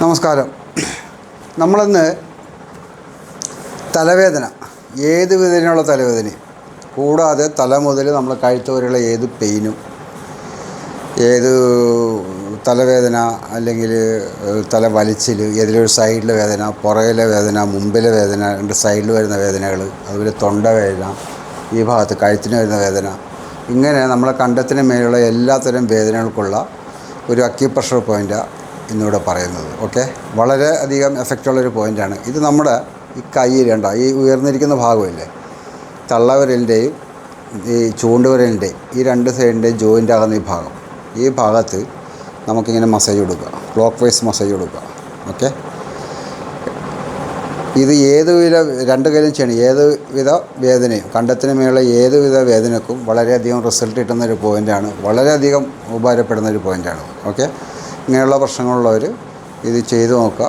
നമസ്കാരം. നമ്മളിന്ന് തലവേദന, ഏത് വിധത്തിലുള്ള തലവേദനയും കൂടാതെ തല മുതൽ നമ്മൾ കഴുത്ത് വരെയുള്ള ഏത് പെയിനും, ഏത് തലവേദന അല്ലെങ്കിൽ തല വലിച്ചിൽ, ഏതിലൊരു സൈഡിലെ വേദന, പുറകിലെ വേദന, മുമ്പിലെ വേദന, രണ്ട് സൈഡിൽ വരുന്ന വേദനകൾ, അതുപോലെ തൊണ്ടവേദന, ഈ ഭാഗത്ത് കഴുത്തിന് വരുന്ന വേദന, ഇങ്ങനെ നമ്മളെ കണ്ടത്തിന് മേലുള്ള എല്ലാത്തരം വേദനകൾക്കുള്ള ഒരു അക്യുപ്രഷർ പോയിൻ്റാണ് ഇന്നിവിടെ പറയുന്നത്. ഓക്കെ, വളരെ അധികം എഫക്റ്റുള്ളൊരു പോയിൻ്റാണ് ഇത്. നമ്മുടെ ഈ കയ്യിലുണ്ട ഈ ഉയർന്നിരിക്കുന്ന ഭാഗമില്ലേ, തള്ളവിരലിൻ്റെയും ഈ ചൂണ്ടുവിരലിൻ്റെയും ഈ രണ്ട് സൈഡിൻ്റെയും ജോയിൻ്റ് ആകുന്ന ഈ ഭാഗത്ത് നമുക്കിങ്ങനെ മസാജ് കൊടുക്കുക, ക്ലോക്ക് വൈസ് മസാജ് കൊടുക്കുക. ഓക്കെ, ഇത് രണ്ട് കൈയിലും ചെയ്യണം. ഏത് വിധ വേദനയും, കണ്ടത്തിന് മേലുള്ള ഏതുവിധ വേദനക്കും വളരെയധികം റിസൾട്ട് കിട്ടുന്നൊരു പോയിൻ്റാണ്, വളരെയധികം ഉപകാരപ്പെടുന്നൊരു പോയിൻ്റാണ്. ഓക്കെ, ഇങ്ങനെയുള്ള പ്രശ്നങ്ങളുള്ളവർ ഇത് ചെയ്തു നോക്കുക.